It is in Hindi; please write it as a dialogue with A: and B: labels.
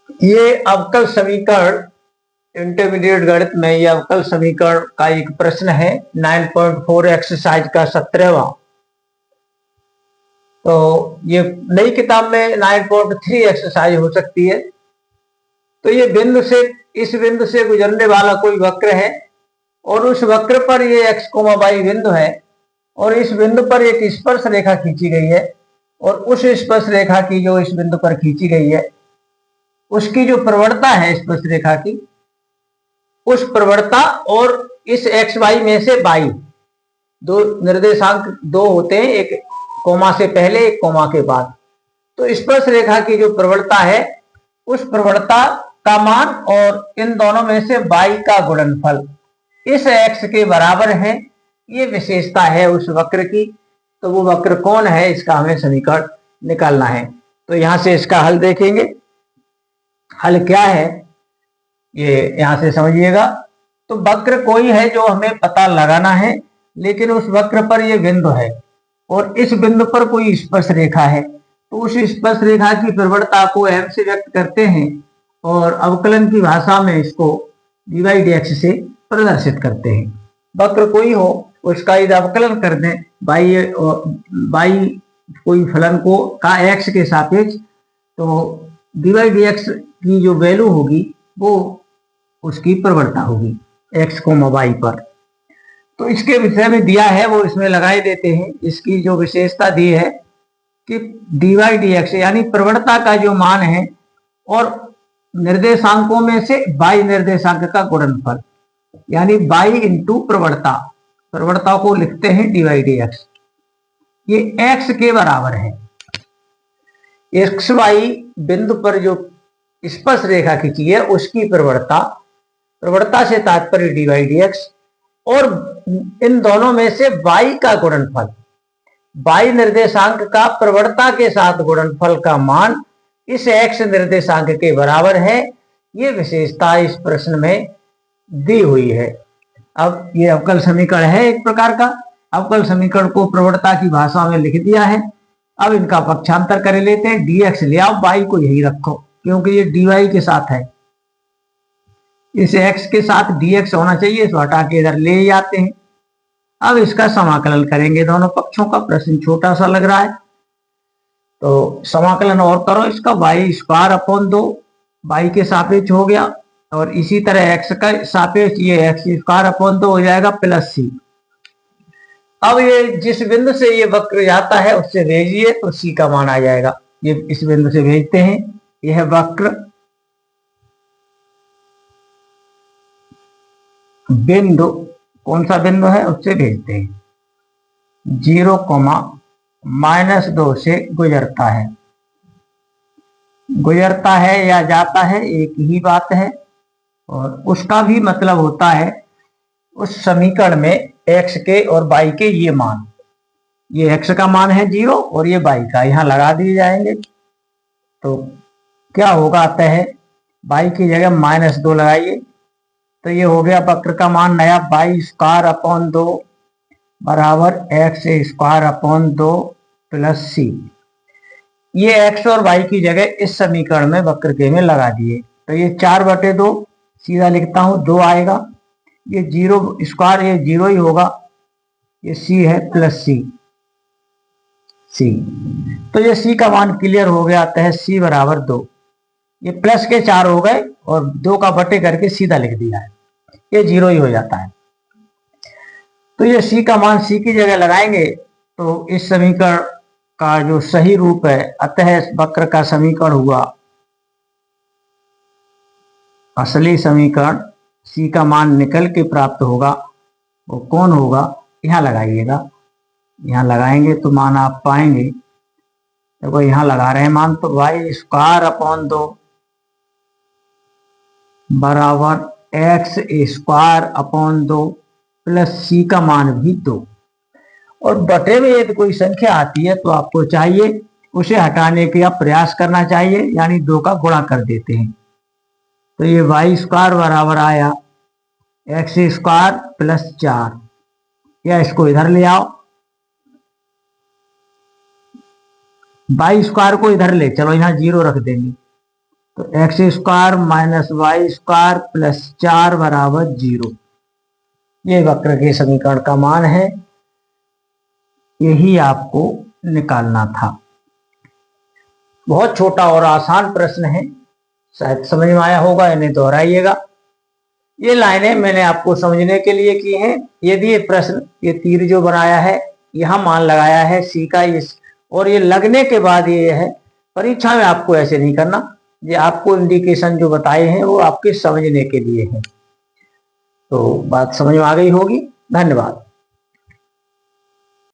A: ये अवकल समीकरण इंटरमीडिएट गणित में ये अवकल समीकरण का एक प्रश्न है 9.4 एक्सरसाइज का 17वां। तो ये नई किताब में 9.3 एक्सरसाइज हो सकती है। तो ये बिंदु से इस बिंदु से गुजरने वाला कोई वक्र है और उस वक्र पर ये x, y बिंदु है और इस बिंदु पर एक स्पर्श रेखा खींची गई है और उस स्पर्श रेखा की जो इस बिंदु पर खींची गई है उसकी जो प्रवणता है स्पर्श रेखा की, उस प्रवणता और इस एक्स वाई में से y दो निर्देशांक दो होते हैं, एक कोमा से पहले एक कोमा के बाद। तो स्पर्श रेखा की जो प्रवणता है उस प्रवणता का मान और इन दोनों में से y का गुणनफल इस x के बराबर है। ये विशेषता है उस वक्र की। तो वो वक्र कौन है, इसका हमें समीकरण निकालना है। तो यहां से इसका हल देखेंगे। हल क्या है ये यहां से समझिएगा। तो वक्र कोई है जो हमें पता लगाना है, लेकिन उस वक्र पर ये बिंदु है और इस बिंदु पर कोई स्पर्श रेखा है। तो उस स्पर्श रेखा की प्रवणता को m से व्यक्त करते हैं और अवकलन की भाषा में इसको dy/dx से प्रदर्शित करते हैं। वक्र कोई हो उसका यदि अवकलन कर दें y कोई फलन को का x के सापेक्ष, तो dy/dx की जो वैल्यू होगी वो उसकी प्रवणता होगी x, y पर। तो इसके विषय में दिया है वो इसमें लगाए देते हैं। इसकी जो विशेषता दी है कि dy/dx यानी प्रवणता का जो मान है और निर्देशांकों में से y निर्देशांक का गुणनफल यानी y इंटू प्रवणता, प्रवणता को लिखते हैं dy/dx, ये x के बराबर है। एक्स वाई बिंदु पर जो स्पर्श रेखा खींची है उसकी प्रवणता, प्रवणता से तात्पर्य dy/dx, और इन दोनों में से y का गुणनफल, y निर्देशांक का प्रवणता के साथ गुणनफल का मान इस x निर्देशांक के बराबर है। ये विशेषता इस प्रश्न में दी हुई है। अब ये अवकल समीकरण है एक प्रकार का। अवकल समीकरण को प्रवणता की भाषा में लिख दिया है। अब इनका पक्षांतर कर लेते हैं। dx ले आओ, y को यही रखो क्योंकि ये dy के साथ है। इस x के साथ dx होना चाहिए, इसको हटा के इधर ले जाते हैं। अब इसका समाकलन करेंगे दोनों पक्षों का। प्रश्न छोटा सा लग रहा है तो समाकलन और करो इसका। y² 2 y के सापेक्ष हो गया और इसी तरह x का सापेक्ष ये x² 2 हो जाएगा प्लस c। अब ये जिस बिंदु से ये वक्र जाता है उससे भेजिए तो c का मान आ जाएगा। ये इस बिंदु से भेजते हैं, यह वक्र बिंदु कौन सा बिंदु है उससे भेजते हैं, 0, -2 से गुजरता है। गुजरता है या जाता है एक ही बात है और उसका भी मतलब होता है उस समीकरण में x के और y के ये मान, ये x का मान है 0 और ये y का यहां लगा दिए जाएंगे। तो क्या होगा, अतः है y की जगह -2 लगाइए तो ये हो गया वक्र का मान नया y² 2 बराबर x² 2 प्लस c। ये x और y की जगह इस समीकरण में वक्र के में लगा दिए तो ये 4/2 सीधा लिखता हूं, 2 आएगा। ये 0 स्क्वायर ये 0 ही होगा, ये c है प्लस c। तो ये c का मान क्लियर हो गया, अतः c बराबर 2। ये प्लस के 4 हो गए और 2 का बटे करके सीधा लिख दिया है, ये 0 ही हो जाता है। तो ये c का मान c की जगह लगाएंगे तो इस समीकरण का जो सही रूप है, अतः वक्र का समीकरण हुआ असली समीकरण, c का मान निकल के प्राप्त होगा। वो कौन होगा, यहां लगाइएगा, यहां लगाएंगे तो मान आप पाएंगे। देखो यहां लगा रहे हैं मान, तो y² 2 बराबर x² 2 प्लस c का मान भी 2। और बटे में यदि कोई संख्या आती है तो आपको चाहिए उसे हटाने का प्रयास करना चाहिए, यानी 2 का गुणा कर देते हैं। तो ये y² बराबर आया x² प्लस 4, या इसको इधर ले आओ, y² को इधर ले चलो, यहां 0 रख देंगे तो x square minus y square plus 4 बराबर 0, ये वक्र के समीकरण का मान है। यही आपको निकालना था। बहुत छोटा और आसान प्रश्न है, शायद समझ में आया होगा, इन्हें दोहराइएगा। ये लाइनें मैंने आपको समझने के लिए की हैं। यदि ये प्रश्न, ये तीर जो बनाया है, यहां मान लगाया है सी का, इस और ये लगने के बाद ये है, परीक्षा में आपको ऐसे नहीं करना। ये आपको इंडिकेशन जो बताए हैं वो आपके समझने के लिए है। तो बात समझ में आ गई होगी। धन्यवाद।